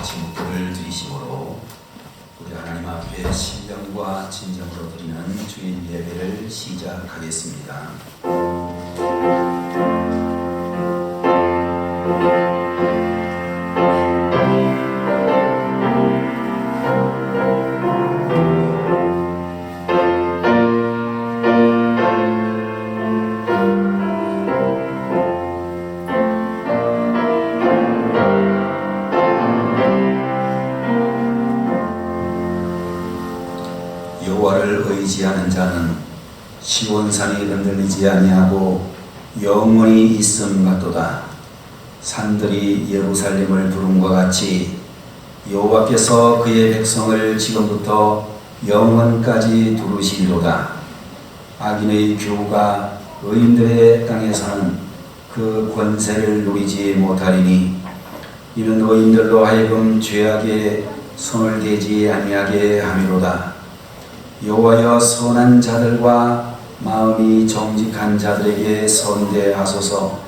제목들을 드리심으로 우리 하나님 앞에 신령과 진정으로 드리는 주일 예배를 시작하겠습니다. 여호와를 의지하는 자는 시온산이 흔들리지 아니하고 영원히 있음 같도다. 산들이 예루살렘을 부름과 같이 여호와께서 그의 백성을 지금부터 영원까지 두르시리로다. 악인의 교우가 의인들의 땅에서는 그 권세를 누리지 못하리니 이는 의인들로 하여금 죄악에 손을 대지 아니하게 함이로다. 여호와여, 선한 자들과 마음이 정직한 자들에게 선대하소서.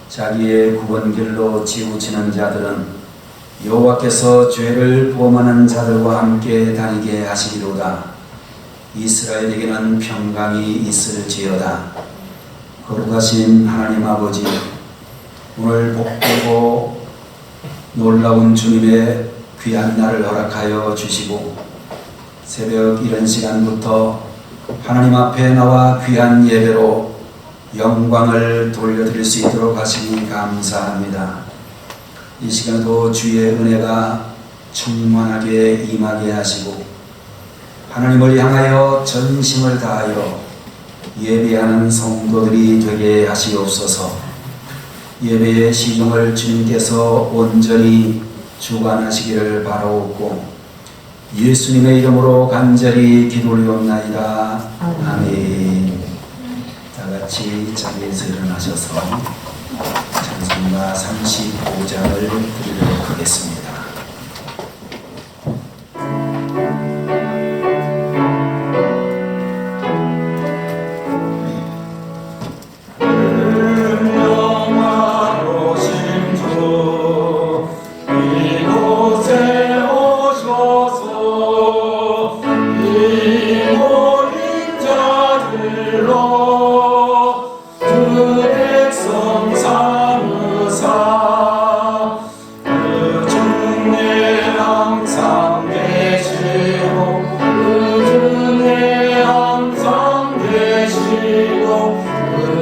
자기의 굽은 길로 치우치는 자들은 여호와께서 죄를 범하는 자들과 함께 다니게 하시리로다. 이스라엘에게는 평강이 있을지어다. 거룩하신 하나님 아버지, 오늘 복되고 놀라운 주님의 귀한 날을 허락하여 주시고 새벽 이른 시간부터 하나님 앞에 나와 귀한 예배로 영광을 돌려드릴 수 있도록 하시니 감사합니다. 이 시간도 주의 은혜가 충만하게 임하게 하시고 하나님을 향하여 전심을 다하여 예배하는 성도들이 되게 하시옵소서. 예배의 시종을 주님께서 온전히 주관하시기를 바라옵고 예수님의 이름으로 간절히 기도리옵나이다. 아멘. 다같이 자리에서 일어나셔서 찬송가 35장을 드리도록 하겠습니다.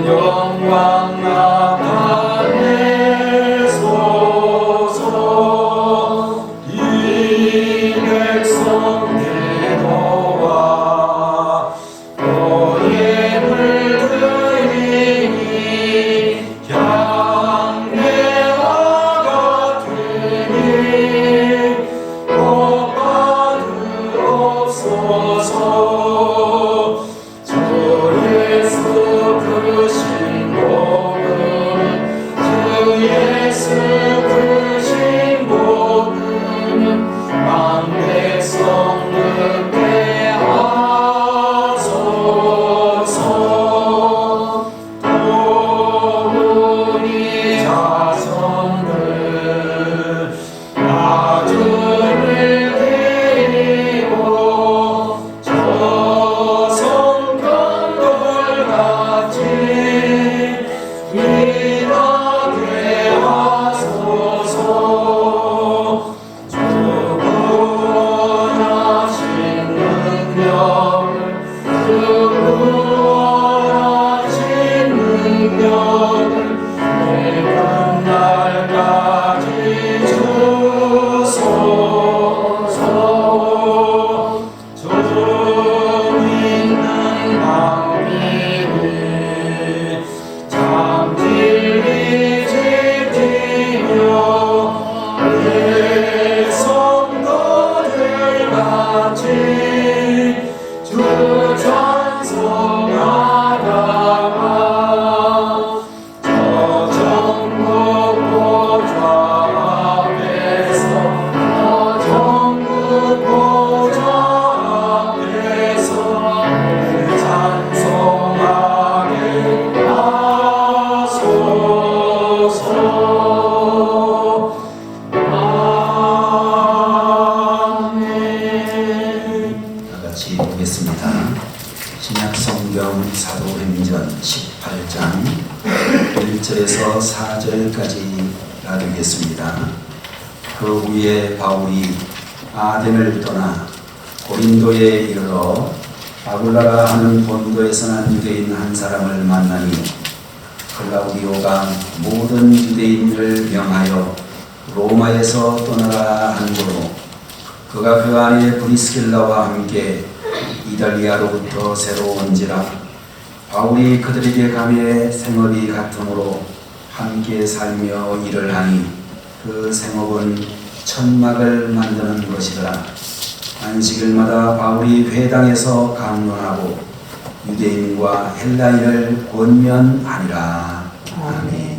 영광 나타내소서. 1절에서 4절까지가 되겠습니다. 그 후에 바울이 아덴을 떠나 고린도에 이르러 아굴라가 하는 본도에서 난 유대인 한 사람을 만나니 클라우디오가 모든 유대인을 명하여 로마에서 떠나라 한고로 그가 그 안에 브리스길라와 함께 이달리아로부터 새로 온지라 바울이 그들에게 감해 생업이 같으므로 함께 살며 일을 하니 그 생업은 천막을 만드는 것이더라. 안식일마다 바울이 회당에서 강론하고 유대인과 헬라인을 권면하니라. 아멘.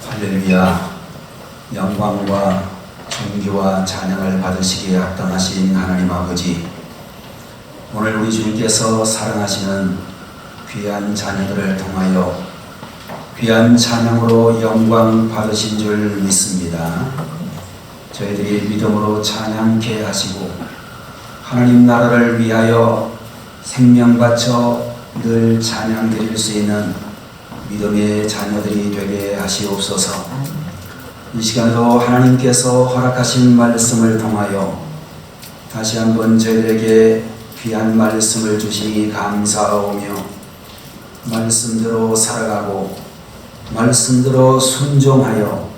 할렐루야. 영광과 존귀와 찬양을 받으시기에 합당하신 하나님 아버지, 오늘 우리 주님께서 사랑하시는 귀한 자녀들을 통하여 귀한 찬양으로 영광 받으신 줄 믿습니다. 저희들이 믿음으로 찬양케 하시고 하나님 나라를 위하여 생명 바쳐 늘 찬양 드릴 수 있는 믿음의 자녀들이 되게 하시옵소서. 이 시간에도 하나님께서 허락하신 말씀을 통하여 다시 한번 저희들에게 귀한 말씀을 주시니 감사하오며 말씀대로 살아가고 말씀대로 순종하여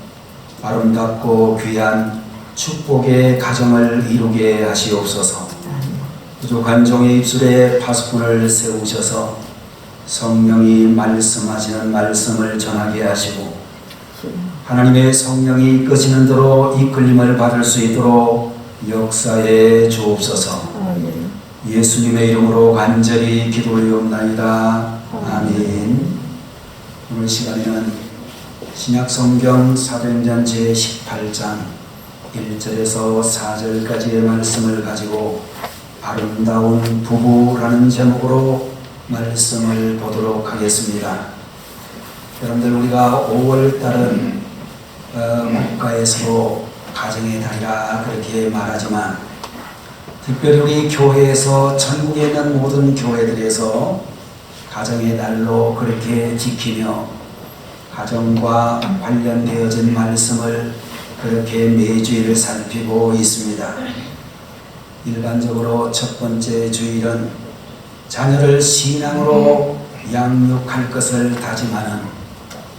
아름답고 귀한 축복의 가정을 이루게 하시옵소서. 부족한 종의 입술에 파수꾼을 세우셔서 성령이 말씀하시는 말씀을 전하게 하시고 하나님의 성령이 이끄시는 대로 이끌림을 받을 수 있도록 역사해 주옵소서. 예수님의 이름으로 간절히 기도 올리옵나이다. 아멘. 오늘 시간에는 신약성경 사도행전 제18장 1절에서 4절까지의 말씀을 가지고 아름다운 부부라는 제목으로 말씀을 보도록 하겠습니다. 여러분들, 우리가 5월달은 국가에서도 가정의 달이라 그렇게 말하지만, 특별히 우리 교회에서 전국에 있는 모든 교회들에서 가정의 달로 그렇게 지키며 가정과 관련되어진 말씀을 그렇게 매주일 살피고 있습니다. 일반적으로 첫 번째 주일은 자녀를 신앙으로 양육할 것을 다짐하는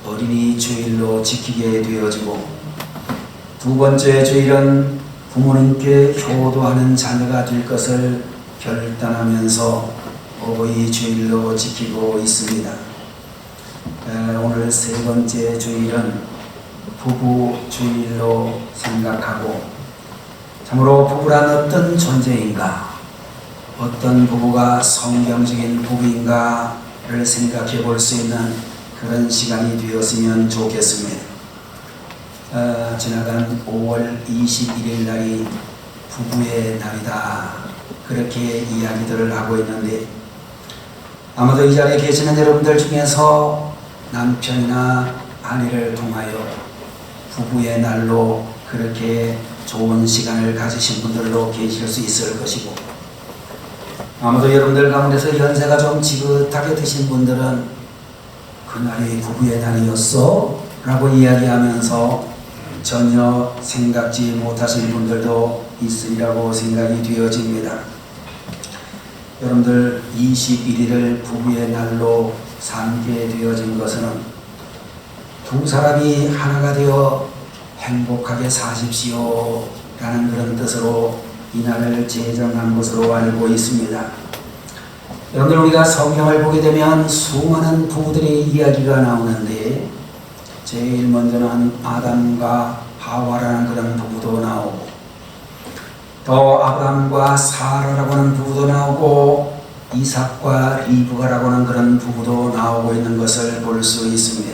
어린이 주일로 지키게 되어지고, 두 번째 주일은 부모님께 효도하는 자녀가 될 것을 결단하면서 어버이 주일로 지키고 있습니다. 오늘 세 번째 주일은 부부 주일로 생각하고, 참으로 부부란 어떤 존재인가, 어떤 부부가 성경적인 부부인가를 생각해 볼 수 있는 그런 시간이 되었으면 좋겠습니다. 지나간 5월 21일 날이 부부의 날이다, 그렇게 이야기들을 하고 있는데, 아마도 이 자리에 계시는 여러분들 중에서 남편이나 아내를 통하여 부부의 날로 그렇게 좋은 시간을 가지신 분들도 계실 수 있을 것이고, 아마도 여러분들 가운데서 연세가 좀 지긋하게 드신 분들은 그날이 부부의 날이었어? 라고 이야기하면서 전혀 생각지 못하신 분들도 있으리라고 생각이 되어집니다. 여러분들, 21일을 부부의 날로 삼게 되어진 것은 두 사람이 하나가 되어 행복하게 사십시오 라는 그런 뜻으로 이날을 제정한 것으로 알고 있습니다. 여러분들, 우리가 성경을 보게 되면 수많은 부부들의 이야기가 나오는데, 제일 먼저는 아담과 하와라는 그런 부부도 나오고, 또 아브라함과 사라라고 하는 부부도 나오고, 이삭과 리브가라고 하는 그런 부부도 나오고 있는 것을 볼 수 있습니다.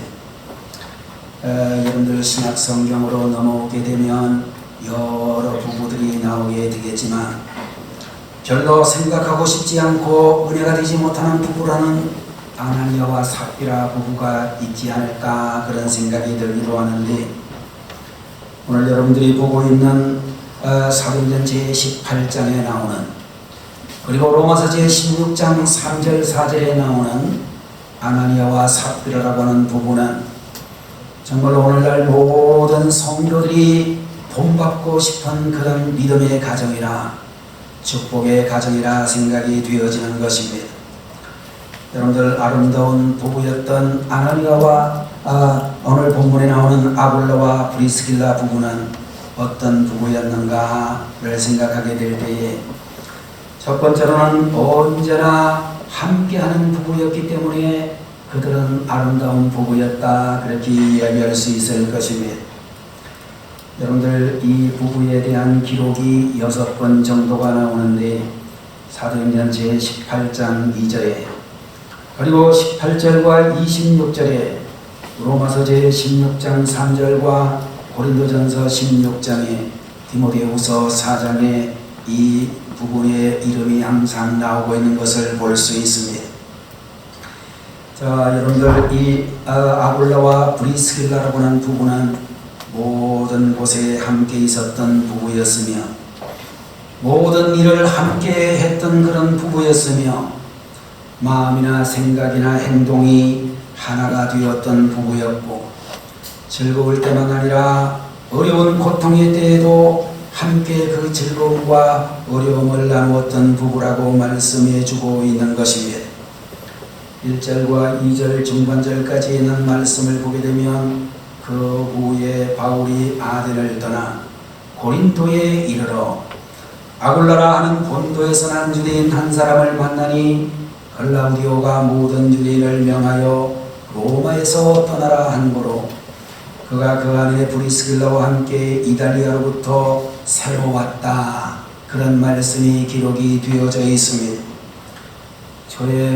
여러분들, 신약 성경으로 넘어오게 되면 여러 부부들이 나오게 되겠지만, 별로 생각하고 싶지 않고 은혜가 되지 못하는 부부라는 아나니아와 삽비라 부부가 있지 않을까, 그런 생각이 들기도 하는데, 오늘 여러분들이 보고 있는 사도행전 제18장에 나오는, 그리고 로마서 제16장 3절 4절에 나오는 아나니아와 삽비라라고 하는 부부는 정말 오늘날 모든 성도들이 본받고 싶은 그런 믿음의 가정이라, 축복의 가정이라 생각이 되어지는 것입니다. 여러분들, 아름다운 부부였던 아나니아와 오늘 본문에 나오는 아굴라와 브리스길라 부부는 어떤 부부였는가를 생각하게 될 때에, 첫 번째로는 언제나 함께하는 부부였기 때문에 그들은 아름다운 부부였다, 그렇게 이야기할 수 있을 것입니다. 여러분들, 이 부부에 대한 기록이 6번 정도가 나오는데, 사도행전 제18장 2절에, 그리고 18절과 26절에, 로마서 제16장 3절과 고린도전서 16장에, 디모데후서 4장에 이 부부의 이름이 항상 나오고 있는 것을 볼 수 있습니다. 자, 여러분들, 이 아굴라와 브리스길라라고 하는 부부는 모든 곳에 함께 있었던 부부였으며, 모든 일을 함께 했던 그런 부부였으며, 마음이나 생각이나 행동이 하나가 되었던 부부였고, 즐거울 때만 아니라 어려운 고통의 때에도 함께 그 즐거움과 어려움을 나누었던 부부라고 말씀해 주고 있는 것입니다. 1절과 2절 중반절까지 있는 말씀을 보게 되면, 그 후에 바울이 아덴을 떠나 고린도에 이르러 아굴라라 하는 본도에서 난 유대인 한 사람을 만나니, 글라우디오가 모든 유대인을 명하여 로마에서 떠나라 한 거로, 그가 그 안에 브리스길라와 함께 이달리아로부터 새로 왔다, 그런 말씀이 기록이 되어져 있습니다.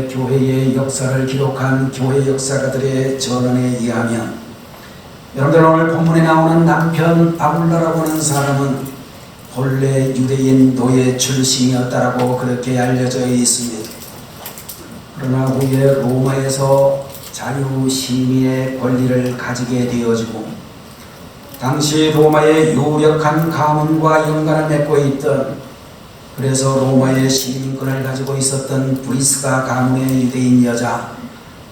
교회의 역사를 기록한 교회 역사가들의 전언에 의하면 여러분들 오늘 본문에 나오는 남편 아굴라라고 하는 사람은 본래 유대인 노예 출신이었다라고 그렇게 알려져 있습니다. 그러나 후에 로마에서 자유시민의 권리를 가지게 되어지고 당시 로마의 유력한 가문과 연관을 맺고 있던, 그래서 로마의 시민권을 가지고 있었던 브리스가 가문의 유대인 여자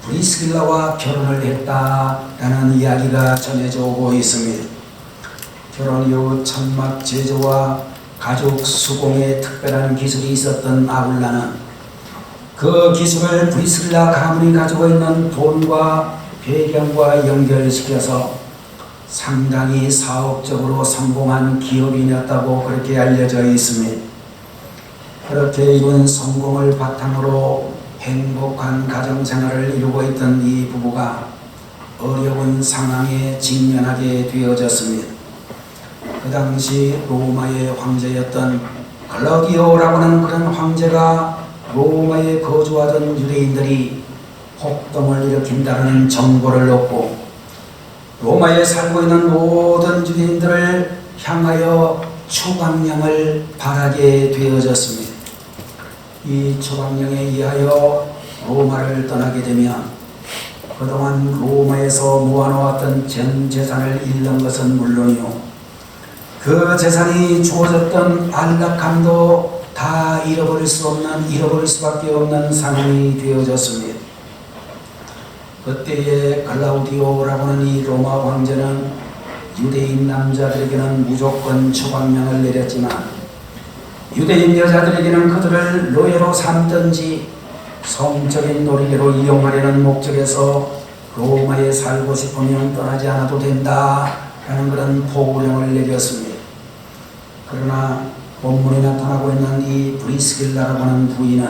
브리스길라와 결혼을 했다라는 이야기가 전해져 오고 있습니다. 결혼 이후 천막 제조와 가죽 수공에 특별한 기술이 있었던 아굴라는 그 기술을 브리스길라 가문이 가지고 있는 돈과 배경과 연결시켜서 상당히 사업적으로 성공한 기업인이었다고 그렇게 알려져 있습니다. 그렇게 이룬 성공을 바탕으로 행복한 가정생활을 이루고 있던 이 부부가 어려운 상황에 직면하게 되어졌습니다. 그 당시 로마의 황제였던 클라우디오라고 하는 그런 황제가 로마에 거주하던 유대인들이 폭동을 일으킨다는 정보를 얻고 로마에 살고 있는 모든 유대인들을 향하여 추방령을 바라게 되어졌습니다. 이 추방령에 의하여 로마를 떠나게 되면 그동안 로마에서 모아놓았던 전 재산을 잃는 것은 물론이요, 그 재산이 주어졌던 안락함도 다 잃어버릴 수밖에 없는 상황이 되어졌습니다. 그때에 클라우디오라고 하는 이 로마 황제는 유대인 남자들에게는 무조건 추방령을 내렸지만 유대인 여자들에게는 그들을 노예로 삼든지 성적인 놀이개로 이용하려는 목적에서 로마에 살고 싶으면 떠나지 않아도 된다라는 그런 포부령을 내렸습니다. 그러나 본문에 나타나고 있는 이 브리스길라라고 하는 부인은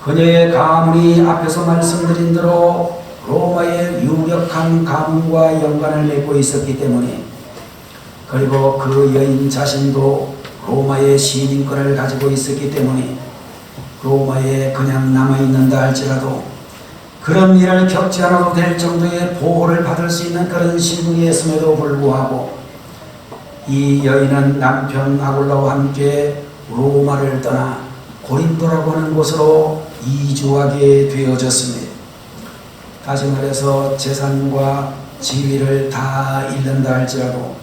그녀의 가문이 앞에서 말씀드린 대로 로마의 유력한 가문과 연관을 맺고 있었기 때문에, 그리고 그 여인 자신도 로마의 시민권을 가지고 있었기 때문에 로마에 그냥 남아있는다 할지라도 그런 일을 겪지 않아도 될 정도의 보호를 받을 수 있는 그런 신분이었음에도 불구하고 이 여인은 남편 아굴라와 함께 로마를 떠나 고린도라고 하는 곳으로 이주하게 되어졌습니다. 다시 말해서 재산과 지위를 다 잃는다 할지라도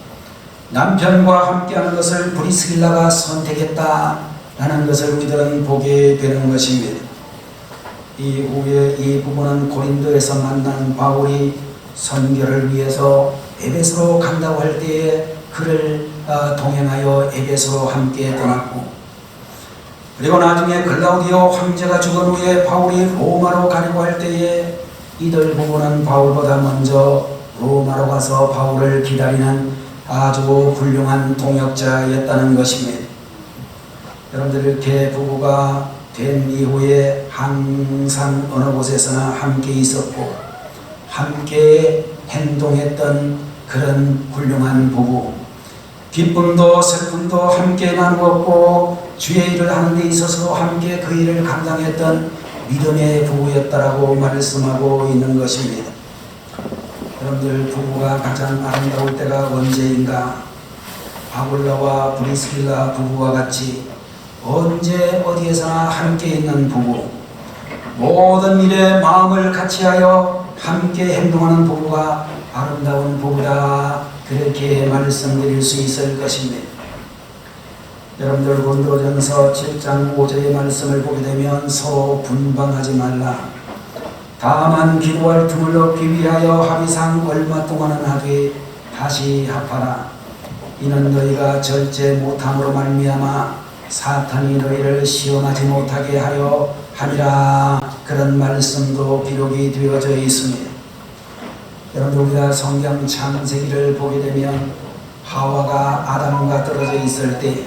남편과 함께하는 것을 브리스길라가 선택했다라는 것을 우리들은 보게 되는 것입니다. 이후에 이 부부는 고린도에서 만난 바울이 선교를 위해서 에베소로 간다고 할 때에 그를 동행하여 에베소로 함께 떠났고, 그리고 나중에 클라우디오 황제가 죽은 후에 바울이 로마로 가려고 할 때에 이들 부부는 바울보다 먼저 로마로 가서 바울을 기다리는 아주 훌륭한 동역자였다는 것입니다. 여러분들 이렇게 부부가 된 이후에 항상 어느 곳에서나 함께 있었고 함께 행동했던 그런 훌륭한 부부, 기쁨도 슬픔도 함께 나누었고 주의 일을 하는 데 있어서 함께 그 일을 감당했던 믿음의 부부였다라고 말씀하고 있는 것입니다. 여러분들 부부가 가장 아름다울 때가 언제인가? 아굴라와 브리스길라 부부와 같이 언제 어디에서나 함께 있는 부부, 모든 일에 마음을 같이하여 함께 행동하는 부부가 아름다운 부부다, 그렇게 말씀드릴 수 있을 것입니다. 여러분들 고린도전서 7장 5절의 말씀을 보게 되면 서로 분방하지 말라. 다만 기도할 틈을 얻기 위하여 합의상 얼마 동안은 하되 다시 합하라. 이는 너희가 절제 못함으로 말미암아 사탄이 너희를 시험하지 못하게 하려 함이라. 그런 말씀도 기록이 되어져 있습니다. 여러분 우리가 성경 창세기를 보게 되면 하와가 아담과 떨어져 있을 때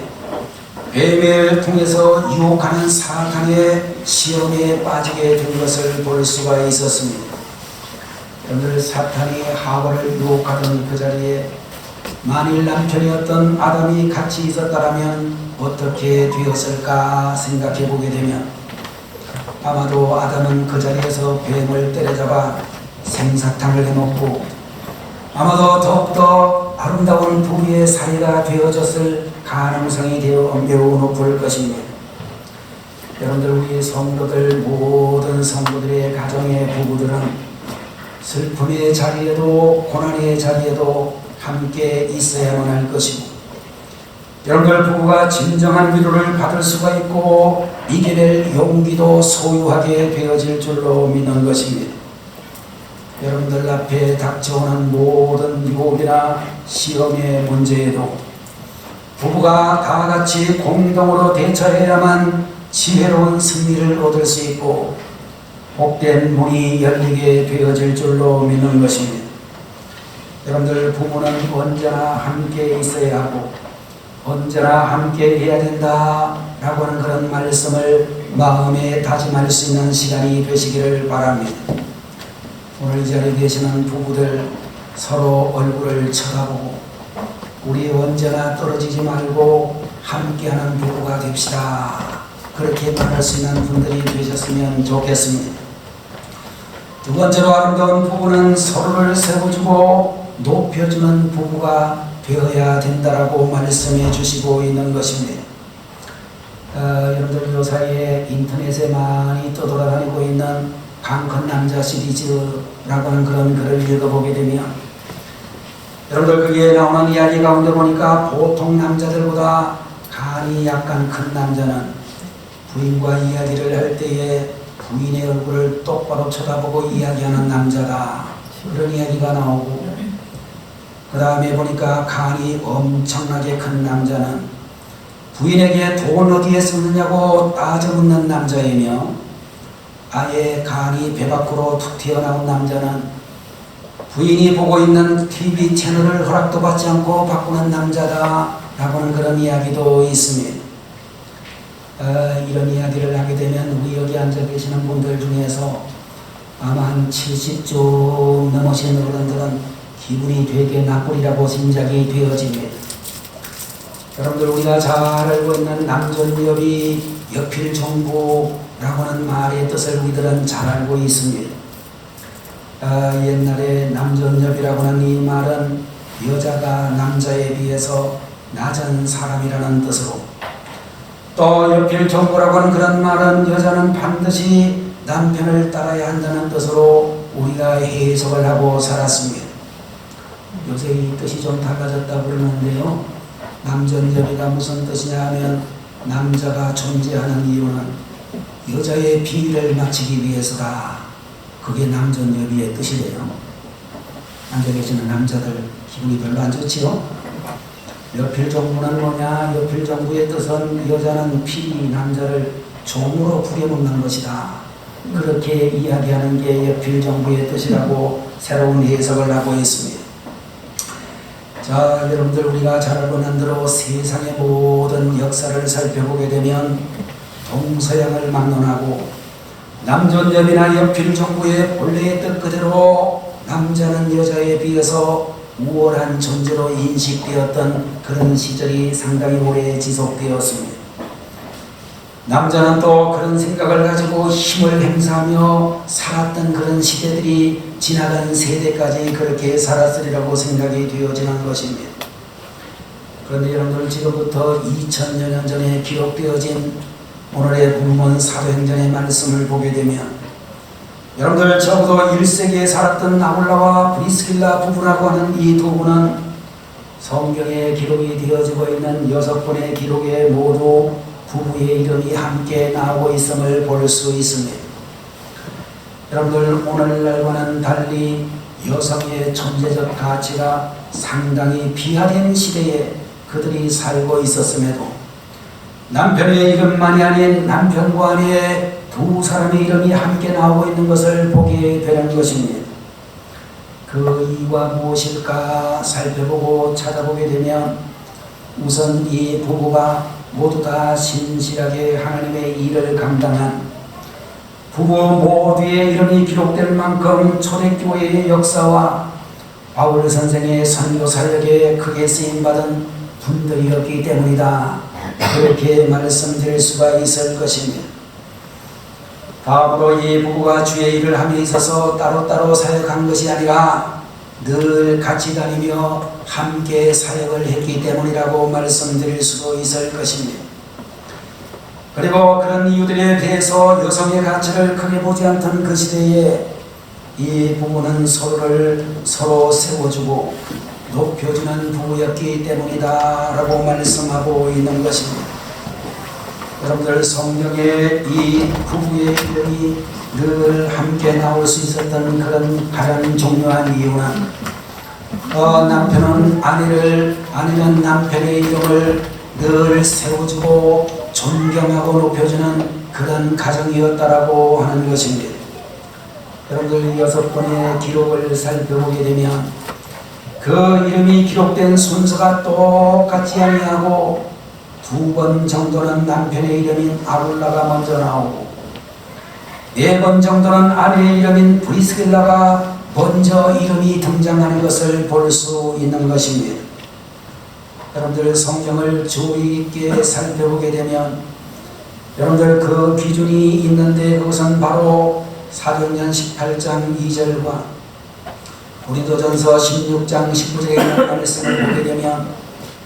뱀을 통해서 유혹하는 사탄의 시험에 빠지게 된 것을 볼 수가 있었습니다. 여러분들 사탄이 하와를 유혹하던 그 자리에 만일 남편이었던 아담이 같이 있었다면 어떻게 되었을까 생각해 보게 되면 아마도 아담은 그 자리에서 뱀을 때려잡아 생사탕을 해먹고 아마도 더욱더 아름다운 부부의 사이가 되어졌을 가능성이 되어 매우 높을 것입니다. 여러분들, 우리 성도들, 모든 성도들의 가정의 부부들은 슬픔의 자리에도 고난의 자리에도 함께 있어야만 할 것이고, 여러분들 부부가 진정한 위로를 받을 수가 있고 이겨낼 용기도 소유하게 되어질 줄로 믿는 것입니다. 여러분들 앞에 닥쳐오는 모든 유혹이나 시험의 문제에도 부부가 다 같이 공동으로 대처해야만 지혜로운 승리를 얻을 수 있고 복된 문이 열리게 되어질 줄로 믿는 것입니다. 여러분들, 부부는 언제나 함께 있어야 하고 언제나 함께 해야 된다 라고 하는 그런 말씀을 마음에 다짐할 수 있는 시간이 되시기를 바랍니다. 오늘 이 자리에 계시는 부부들, 서로 얼굴을 쳐다보고 우리 언제나 떨어지지 말고 함께하는 부부가 됩시다, 그렇게 말할 수 있는 분들이 되셨으면 좋겠습니다. 두 번째로, 아름다운 부부는 서로를 세워주고 높여주는 부부가 되어야 된다라고 말씀해 주시고 있는 것입니다. 여러분들, 요 사이에 인터넷에 많이 떠돌아다니고 있는 강큰 남자 시리즈라고 하는 그런 글을 읽어보게 되면, 여러분들 거기에 나오는 이야기 가운데 보니까 보통 남자들보다 간이 약간 큰 남자는 부인과 이야기를 할 때에 부인의 얼굴을 똑바로 쳐다보고 이야기하는 남자다, 그런 이야기가 나오고, 그 다음에 보니까 간이 엄청나게 큰 남자는 부인에게 돈 어디에 쓰느냐고 따져 묻는 남자이며, 아예 간이 배 밖으로 툭 튀어나온 남자는 부인이 보고 있는 TV 채널을 허락도 받지 않고 바꾸는 남자다 라고 하는 그런 이야기도 있습니다. 이런 이야기를 하게 되면 우리 여기 앉아 계시는 분들 중에서 아마 한 70좀 넘으신 어른들은 기분이 되게 나쁘리라고 짐작이 되어집니다. 여러분들, 우리가 잘 알고 있는 남존여비 여필종부라고 하는 말의 뜻을 우리들은 잘 알고 있습니다. 옛날에 남존여비라고 하는 이 말은 여자가 남자에 비해서 낮은 사람이라는 뜻으로, 또 여필종부라고 하는 그런 말은 여자는 반드시 남편을 따라야 한다는 뜻으로 우리가 해석을 하고 살았습니다. 요새 이 뜻이 좀 달라졌다고 그러는데요, 남존여비가 무슨 뜻이냐 하면 남자가 존재하는 이유는 여자의 비위를 맞추기 위해서다, 그게 남존여비의 뜻이래요. 앉아 계시는 남자들 기분이 별로 안 좋지요? 여필종부는 뭐냐? 여필종부의 뜻은 여자는 비위, 남자를 종으로 부려먹는 것이다, 그렇게 이야기하는 게 여필종부의 뜻이라고 새로운 해석을 하고 있습니다. 자, 여러분들, 우리가 잘 알고 있는 대로 세상의 모든 역사를 살펴보게 되면 동서양을 막론하고 남존여비나 여필종부의 본래의 뜻 그대로 남자는 여자에 비해서 우월한 존재로 인식되었던 그런 시절이 상당히 오래 지속되었습니다. 남자는 또 그런 생각을 가지고 힘을 행사하며 살았던 그런 시대들이 지나간 세대까지 그렇게 살았으리라고 생각이 되어지는 것입니다. 그런데 여러분들, 지금부터 2000여 년 전에 기록되어진 오늘의 본문 사도행전의 말씀을 보게 되면, 여러분들 적어도 1세기에 살았던 아굴라와 브리스길라 부부라고 하는 이 두 분은 성경에 기록이 되어지고 있는 6권의 기록에 모두 부부의 이름이 함께 나오고 있음을 볼 수 있습니다. 여러분들, 오늘날과는 달리 여성의 존재적 가치가 상당히 비하된 시대에 그들이 살고 있었음에도 남편의 이름만이 아닌 남편과 아내의 두 사람의 이름이 함께 나오고 있는 것을 보게 되는 것입니다. 그 이유가 무엇일까 살펴보고 찾아보게 되면, 우선 이 부부가 모두 다 신실하게 하나님의 일을 감당한 부부 모두의 이름이 기록될 만큼 초대교회의 역사와 바울 선생의 선교 사역에 크게 쓰임받은 분들이었기 때문이다, 그렇게 말씀드릴 수가 있을 것입니다. 다음으로 이 부부가 주의 일을 함에 있어서 따로따로 사역한 것이 아니라 늘 같이 다니며 함께 사역을 했기 때문이라고 말씀드릴 수도 있을 것입니다. 그리고 그런 이유들에 대해서 여성의 가치를 크게 보지 않던 그 시대에 이 부부는 서로 세워주고 높여주는 부부였기 때문이다 라고 말씀하고 있는 것입니다. 여러분들, 성경에 이 부부의 이름이 늘 함께 나올 수 있었던 그런 가장 중요한 이유는 남편은 아내는 남편의 이름을 늘 세워주고 존경하고 높여주는 그런 가정이었다라고 하는 것입니다. 여러분들, 6번의 기록을 살펴보게 되면 그 이름이 기록된 순서가 똑같지 아니하고 2번 정도는 남편의 이름인 아굴라가 먼저 나오고 4번 정도는 아내의 이름인 브리스길라가 먼저 이름이 등장하는 것을 볼 수 있는 것입니다. 여러분들, 성경을 주의 있게 살펴보게 되면 여러분들 그 기준이 있는데 그것은 바로 사도행전 18장 2절과 고린도전서 16장 19절에 있는 말씀을 보게 되면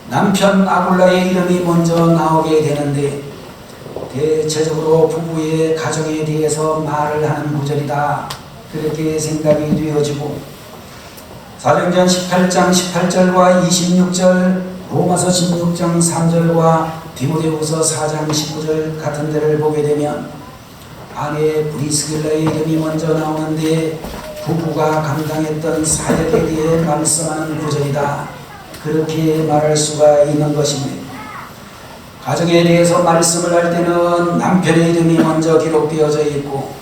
남편 아굴라의 이름이 먼저 나오게 되는데 대체적으로 부부의 가정에 대해서 말을 하는 구절이다, 그렇게 생각이 되어지고 사도행전 18장 18절과 26절, 로마서 16장 3절과 디모데후서 4장 19절 같은 데를 보게 되면 아내 브리스길라의 이름이 먼저 나오는데 부부가 감당했던 사역에 대해 말씀하는 구절이다, 그렇게 말할 수가 있는 것입니다. 가정에 대해서 말씀을 할 때는 남편의 이름이 먼저 기록되어져 있고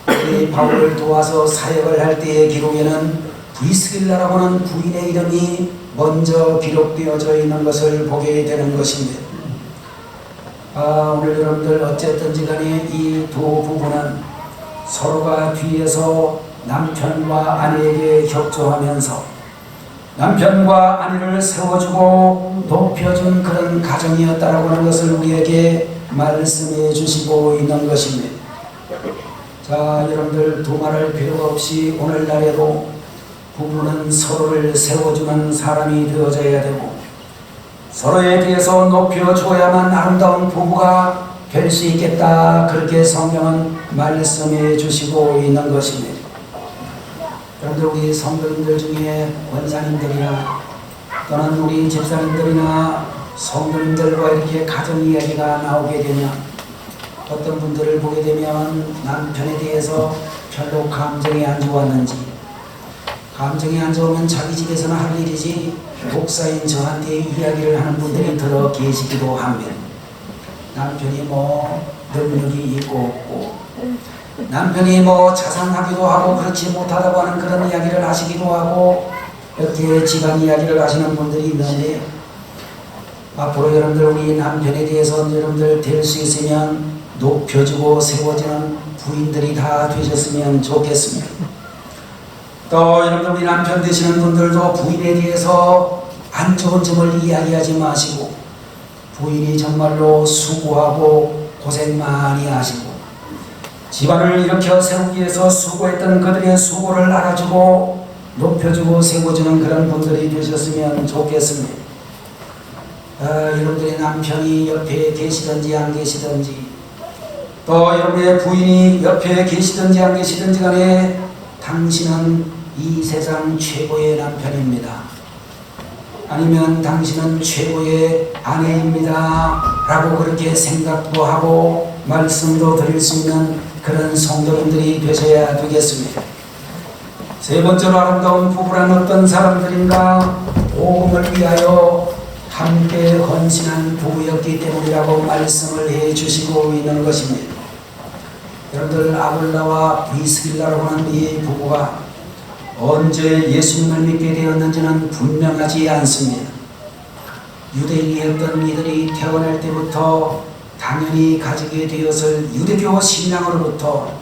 이 바울을 도와서 사역을 할 때의 기록에는 브리스길라라고 하는 부인의 이름이 먼저 기록되어져 있는 것을 보게 되는 것입니다. 오늘 여러분들, 어쨌든지 간에 이 두 부부는 서로가 뒤에서 남편과 아내에게 협조하면서 남편과 아내를 세워주고 높여준 그런 가정이었다라고 하는 것을 우리에게 말씀해 주시고 있는 것입니다. 자, 여러분들, 두말할 필요가 없이 오늘날에도 부부는 서로를 세워주는 사람이 되어져야 되고 서로에 대해서 높여줘야만 아름다운 부부가 될 수 있겠다, 그렇게 성경은 말씀해 주시고 있는 것입니다. 여러분들, 우리 성도님들 중에 권사님들이나 또는 우리 집사님들이나 성도님들과 이렇게 가정 이야기가 나오게 되면 어떤 분들을 보게 되면 남편에 대해서 별로 감정이 안 좋았는지, 감정이 안 좋으면 자기 집에서는 할 일이지 목사인 저한테 이야기를 하는 분들이 들어 계시기도 합니다. 남편이 능력이 있고 없고, 남편이 자상하기도 하고 그렇지 못하다고 하는 그런 이야기를 하시기도 하고, 이렇게 집안 이야기를 하시는 분들이 있는데 앞으로 여러분들, 우리 남편에 대해서 여러분들 될 수 있으면 높여주고 세워지는 부인들이 다 되셨으면 좋겠습니다. 또 여러분들, 우리 남편 되시는 분들도 부인에 대해서 안 좋은 점을 이야기하지 마시고 부인이 정말로 수고하고 고생 많이 하시고 집안을 일으켜 세우기 위해서 수고했던 그들의 수고를 알아주고 높여주고 세워주는 그런 분들이 되셨으면 좋겠습니다. 여러분들의 남편이 옆에 계시든지 안 계시든지, 또 여러분의 부인이 옆에 계시든지 안 계시든지 간에 당신은 이 세상 최고의 남편입니다. 아니면 당신은 최고의 아내입니다 라고 그렇게 생각도 하고 말씀도 드릴 수 있는 그런 성도님들이 되셔야 되겠습니다. 세 번째로, 아름다운 부부란 어떤 사람들인가? 복음을 위하여 함께 헌신한 부부였기 때문이라고 말씀을 해 주시고 있는 것입니다. 여러분들, 아굴라와 브리스길라라고 하는 이 부부가 언제 예수님을 믿게 되었는지는 분명하지 않습니다. 유대인이었던 이들이 태어날 때부터 당연히 가지게 되었을 유대교 신앙으로부터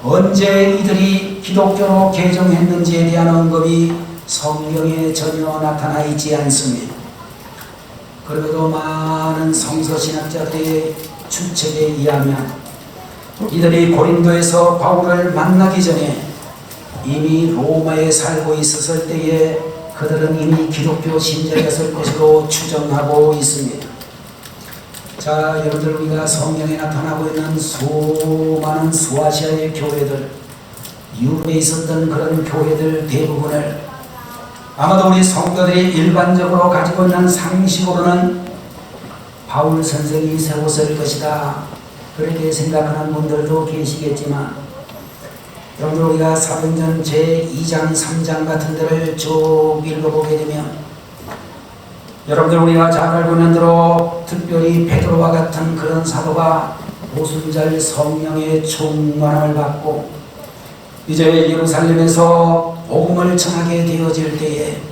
언제 이들이 기독교로 개종했는지에 대한 언급이 성경에 전혀 나타나 있지 않습니다. 그래도 많은 성서신학자들의 추측에 의하면 이들이 고린도에서 바울을 만나기 전에 이미 로마에 살고 있었을 때에 그들은 이미 기독교 신자였을 것으로 추정하고 있습니다. 자, 여러분들, 우리가 성경에 나타나고 있는 수많은 소아시아의 교회들, 유럽에 있었던 그런 교회들 대부분을 아마도 우리 성도들이 일반적으로 가지고 있는 상식으로는 바울 선생이 세웠을 것이다, 그렇게 생각하는 분들도 계시겠지만, 여러분들, 우리가 사도행전 제2장 3장 같은 데를 쭉 읽어보게 되면 여러분들, 우리가 잘 알고 있는 대로 특별히 베드로와 같은 그런 사도가 오순절 성령의 충만함을 받고 이제 예루살렘에서 복음을 전하게 되어질 때에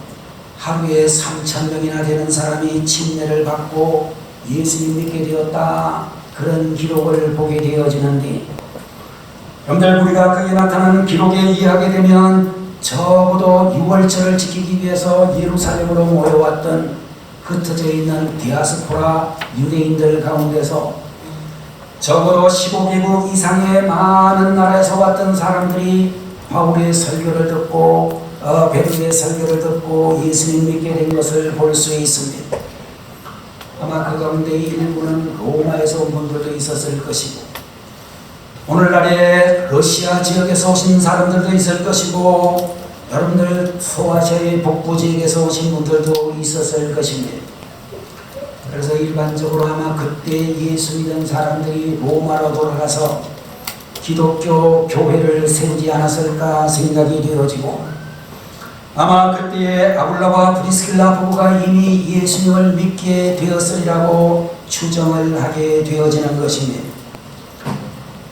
하루에 3,000명이나 되는 사람이 침례를 받고 예수님 믿게 되었다, 그런 기록을 보게 되어지는데, 여러분들, 우리가 거기에 나타나는 기록에 이해하게 되면 적어도 6월절을 지키기 위해서 예루살렘으로 모여왔던 흩어져 있는 디아스포라 유대인들 가운데서 적어도 15개국 이상의 많은 나라에서 왔던 사람들이 바울의 설교를 듣고 베드로의 설교를 듣고 예수님 믿게 된 것을 볼 수 있습니다. 아마 그 가운데 일부는 로마에서 온 분들도 있었을 것이고, 오늘날에 러시아 지역에서 오신 사람들도 있을 것이고, 여러분들 소아시아의 북부 지역에서 오신 분들도 있었을 것입니다. 그래서 일반적으로 아마 그때 예수 믿은 사람들이 로마로 돌아가서 기독교 교회를 세우지 않았을까 생각이 되어지고, 아마 그때에 아굴라와 브리스길라 부부가 이미 예수님을 믿게 되었으리라고 추정을 하게 되어지는 것입니다.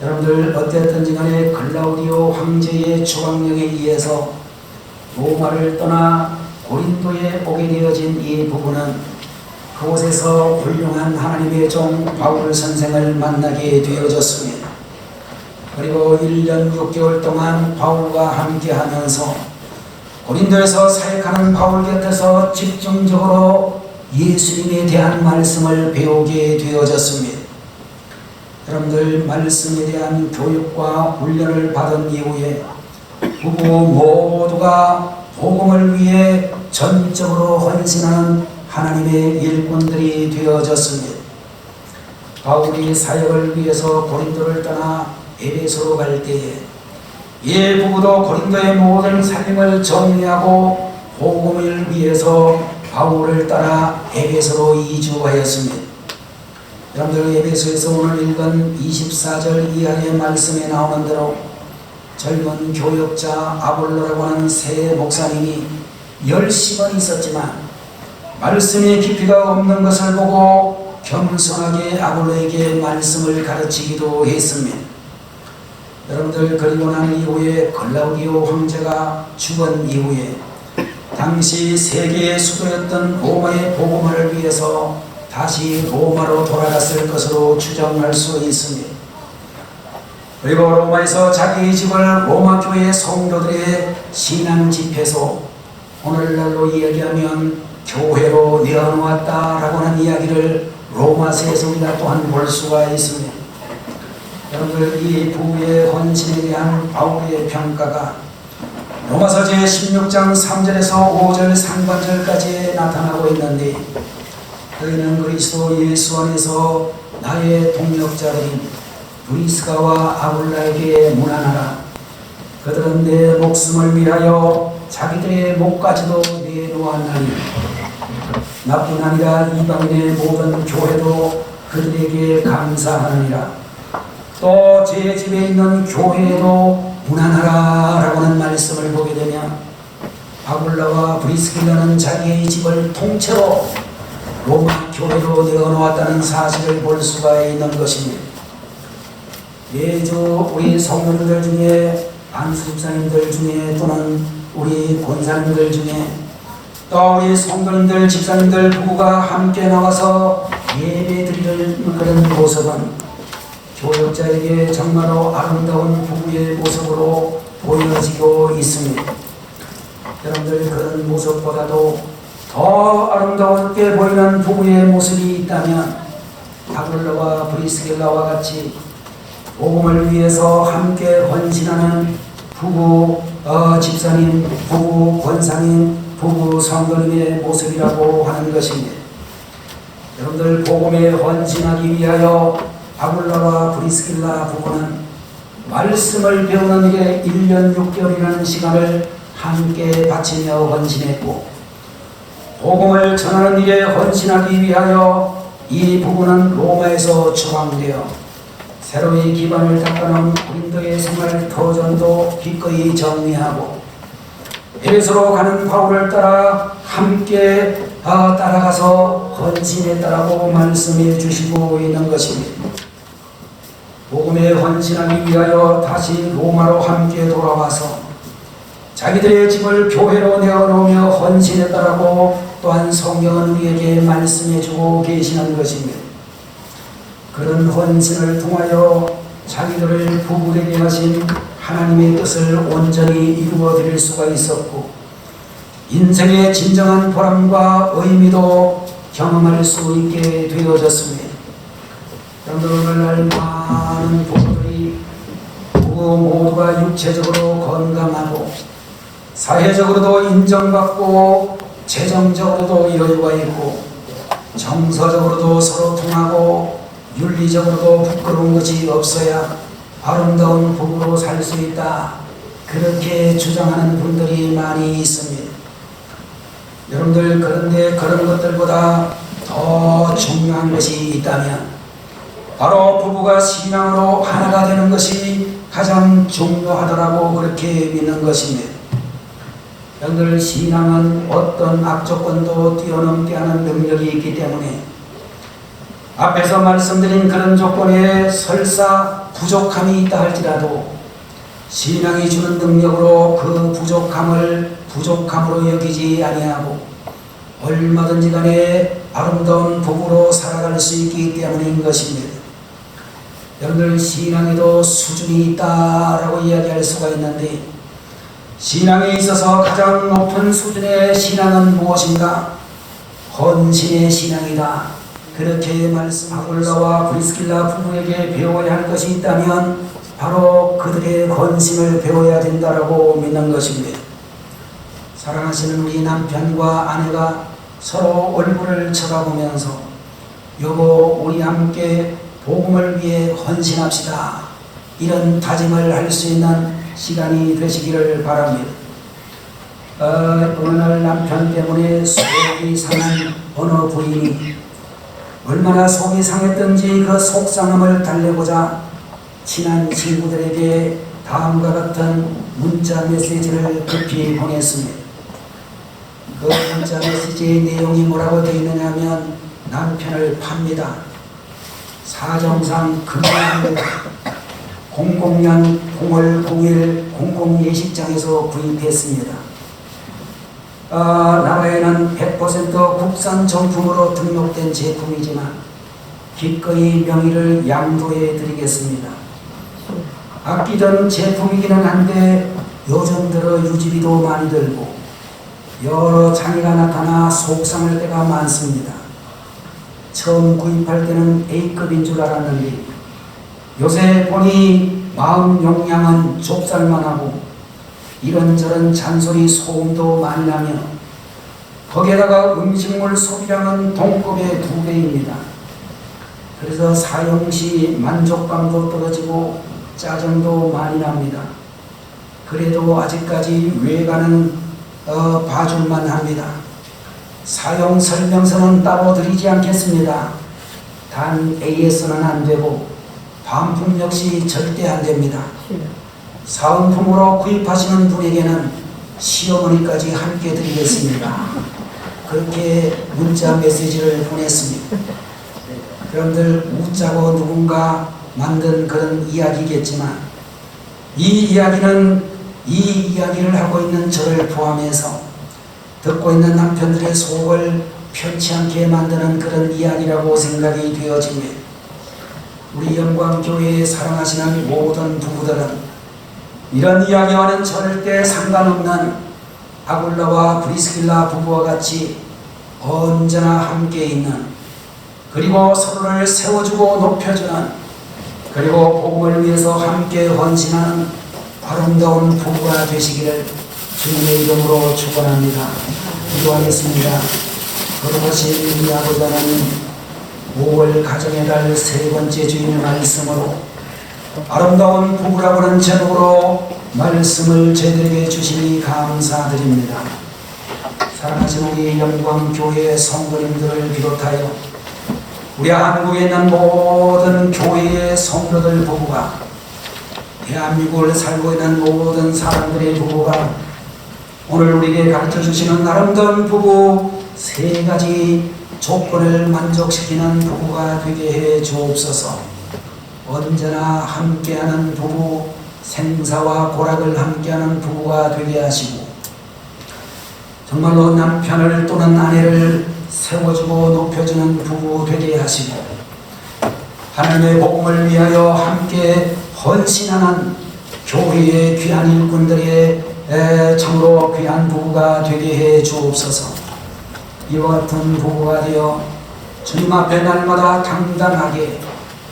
여러분들, 어쨌든지 간에 글라우디오 황제의 주광령에 의해서 로마를 떠나 고린도에 오게 되어진 이 부부는 그곳에서 훌륭한 하나님의 종 바울 선생을 만나게 되어졌습니다. 그리고 1년 6개월 동안 바울과 함께 하면서 고린도에서 사역하는 바울 곁에서 집중적으로 예수님에 대한 말씀을 배우게 되어졌습니다. 여러분들, 말씀에 대한 교육과 훈련을 받은 이후에 부부 모두가 복음을 위해 전적으로 헌신하는 하나님의 일꾼들이 되어졌습니다. 바울이 사역을 위해서 고린도를 떠나 에베소로 갈 때에 이 부부도 고린도의 모든 삶을 정리하고 복음을 위해서 바울을 따라 에베소로 이주하였습니다. 여러분들, 에베소에서 오늘 읽은 24절 이하의 말씀에 나오는 대로 젊은 교역자 아볼로라고 하는 새 목사님이 10심은 있었지만 말씀의 깊이가 없는 것을 보고 겸손하게 아볼로에게 말씀을 가르치기도 했습니다. 여러분들, 그리고 난 이후에 글라우디오 황제가 죽은 이후에 당시 세계의 수도였던 로마의 복음화를 위해서 다시 로마로 돌아갔을 것으로 추정할 수 있습니다. 그리고 로마에서 자기의 집을 로마 교회 성도들의 신앙 집회소, 오늘날로 이야기하면 교회로 내어놓았다라고 하는 이야기를 로마서에서 우리가 또한 볼 수가 있습니다. 여러분들, 이 부부의 헌신에 대한 바울의 평가가 로마서 제16장 3절에서 5절 상반절까지 나타나고 있는데, 너희는 그리스도 예수 안에서 나의 동역자들인 브리스가와 아굴라에게 문안하라. 그들은 내 목숨을 위하여 자기들의 목까지도 내놓았나니 나뿐 아니라 이방인의 모든 교회도 그들에게 감사하느니라. 또 제 집에 있는 교회에도 문안하라 라고 하는 말씀을 보게 되면 아굴라와 브리스길라는 자기의 집을 통째로 로마 교회로 내어놓았다는 사실을 볼 수가 있는 것입니다. 매주 우리 성도님들 중에, 안수집사님들 중에, 또는 우리 권사님들 중에, 또 우리 성도님들, 집사님들 부부가 함께 나와서 예배드리는 그런 모습은 교역자에게 정말로 아름다운 부부의 모습으로 보여지고 있습니다. 여러분들, 그런 모습보다도 더 아름답게 보이는 부부의 모습이 있다면 아굴라와 브리스길라와 같이 복음을 위해서 함께 헌신하는 부부 집사님, 부부 권사님, 부부 성도님의 모습이라고 하는 것입니다. 여러분들 복음에 헌신하기 위하여 아굴라와 브리스길라 부부는 말씀을 배우는 일에 1년 6개월이라는 시간을 함께 바치며 헌신했고, 복음을 전하는 일에 헌신하기 위하여 이 부부는 로마에서 추방되어 새로이 기반을 닦아놓은 고린도의 생활 터전도 기꺼이 정리하고 에베소로 가는 바울을 따라 함께 따라가서 헌신했다라고 말씀해 주시고 있는 것입니다. 복음에 헌신하기 위하여 다시 로마로 함께 돌아와서 자기들의 집을 교회로 내어놓으며 헌신했다라고 또한 성경은 우리에게 말씀해 주고 계시는 것입니다. 그런 헌신을 통하여 자기들을 부부되게 하신 하나님의 뜻을 온전히 이루어 드릴 수가 있었고, 인생의 진정한 보람과 의미도 경험할 수 있게 되어졌습니다. 그런데 오늘날 많은 부부들이 부부 모두가 육체적으로 건강하고 사회적으로도 인정받고 재정적으로도 여유가 있고 정서적으로도 서로 통하고 윤리적으로도 부끄러운 것이 없어야 아름다운 부부로 살 수 있다, 그렇게 주장하는 분들이 많이 있습니다. 여러분들, 그런데 그런 것들보다 더 중요한 것이 있다면 바로 부부가 신앙으로 하나가 되는 것이 가장 중요하더라고 그렇게 믿는 것입니다. 여러분들, 신앙은 어떤 악조건도 뛰어넘게 하는 능력이 있기 때문에 앞에서 말씀드린 그런 조건에 설사 부족함이 있다 할지라도 신앙이 주는 능력으로 그 부족함을 부족함으로 여기지 아니하고 얼마든지 간에 아름다운 부부로 살아갈 수 있기 때문인 것입니다. 여러분들, 신앙에도 수준이 있다라고 이야기할 수가 있는데, 신앙에 있어서 가장 높은 수준의 신앙은 무엇인가? 헌신의 신앙이다, 그렇게 아굴라와 브리스길라 부부에게 배워야 할 것이 있다면 바로 그들의 헌신을 배워야 된다라고 믿는 것입니다. 사랑하시는 우리 남편과 아내가 서로 얼굴을 쳐다보면서 여보, 우리 함께 복음을 위해 헌신합시다, 이런 다짐을 할 수 있는 시간이 되시기를 바랍니다. 어느 날 남편 때문에 속이 상한 어느 부인이 얼마나 속이 상했던지 그 속상함을 달래고자 친한 친구들에게 다음과 같은 문자 메시지를 급히 보냈습니다. 그 문자 메시지의 내용이 뭐라고 되어 있느냐 하면, 남편을 팝니다. 사정상 금년 00년 0월 0일 공공예식장에서 구입했습니다. 나라에는 100% 국산 정품으로 등록된 제품이지만 기꺼이 명의를 양도해 드리겠습니다. 아끼던 제품이기는 한데 요즘 들어 유지비도 많이 들고 여러 장애가 나타나 속상할 때가 많습니다. 처음 구입할 때는 A급인 줄 알았는데 요새 보니 마음 용량은 좁쌀만 하고 이런저런 잔소리 소음도 많이 나며 거기에다가 음식물 소비량은 동급의 2배입니다. 그래서 사용 시 만족감도 떨어지고 짜증도 많이 납니다. 그래도 아직까지 외관은 봐줄만 합니다. 사용 설명서는 따로 드리지 않겠습니다. 단 AS는 안 되고 반품 역시 절대 안 됩니다. 사은품으로 구입하시는 분에게는 시어머니까지 함께 드리겠습니다. 그렇게 문자 메시지를 보냈습니다. 여러분들, 웃자고 누군가 만든 그런 이야기겠지만 이 이야기를 하고 있는 저를 포함해서 듣고 있는 남편들의 속을 편치 않게 만드는 그런 이야기라고 생각이 되어집니다. 우리 영광교회에 사랑하시는 모든 부부들은 이런 이야기와는 절대 상관없는 아굴라와 브리스길라 부부와 같이 언제나 함께 있는, 그리고 서로를 세워주고 높여주는, 그리고 복음을 위해서 함께 헌신하는 아름다운 부부가 되시기를 주님의 이름으로 축원합니다. 기도하겠습니다. 거룩하신 우리 아버지 하나님, 5월 가정의 달 세 번째 주일의 말씀으로 아름다운 부부라고는 제목으로 말씀을 저희들에게 주시니 감사드립니다. 사랑하신 우리 영광교회 성도님들을 비롯하여 우리 한국에 있는 모든 교회의 성도들 부부가, 대한민국을 살고 있는 모든 사람들의 부부가 오늘 우리에게 가르쳐 주시는 아름다운 부부 세 가지 조건을 만족시키는 부부가 되게 해 주옵소서. 언제나 함께하는 부부, 생사와 고락을 함께하는 부부가 되게 하시고, 정말로 남편을 또는 아내를 세워주고 높여주는 부부 되게 하시고, 하나님의 복음을 위하여 함께 헌신하는 교회의 귀한 일꾼들의 참으로 귀한 부부가 되게 해 주옵소서. 이와 같은 부부가 되어 주님 앞에 날마다 당당하게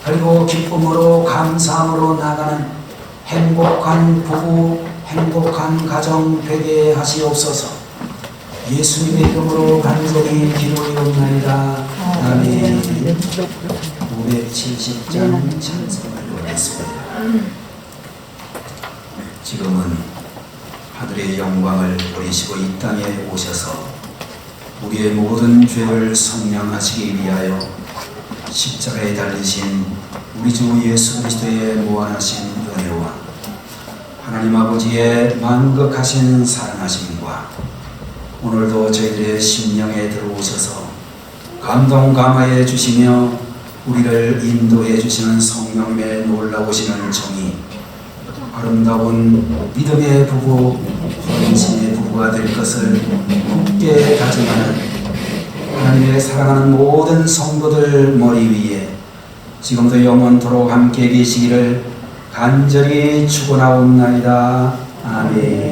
그리고 기쁨으로 감사함으로 나가는 행복한 부부, 행복한 가정 되게 하시옵소서. 예수님의 이름으로 간절히 기도하옵나이다. 아멘. 570장 찬송을 보겠습니다. 지금은 하늘의 영광을 버리시고 이 땅에 오셔서 우리의 모든 죄를 성량하시기 위하여 십자가에 달리신 우리 주 예수 그리스도의 무한하신 은혜와 하나님 아버지의 만극하신 사랑하심과 오늘도 저희들의 심령에 들어오셔서 감동 감화해 주시며 우리를 인도해 주시는 성령님의 놀라우시는 정의, 아름다운 믿음의 부부, 헌신의 부부가 될 것을 굳게 다짐하는 하나님의 사랑하는 모든 성도들 머리 위에 지금도 영원토록 함께 계시기를 간절히 축원하옵나이다. 아멘.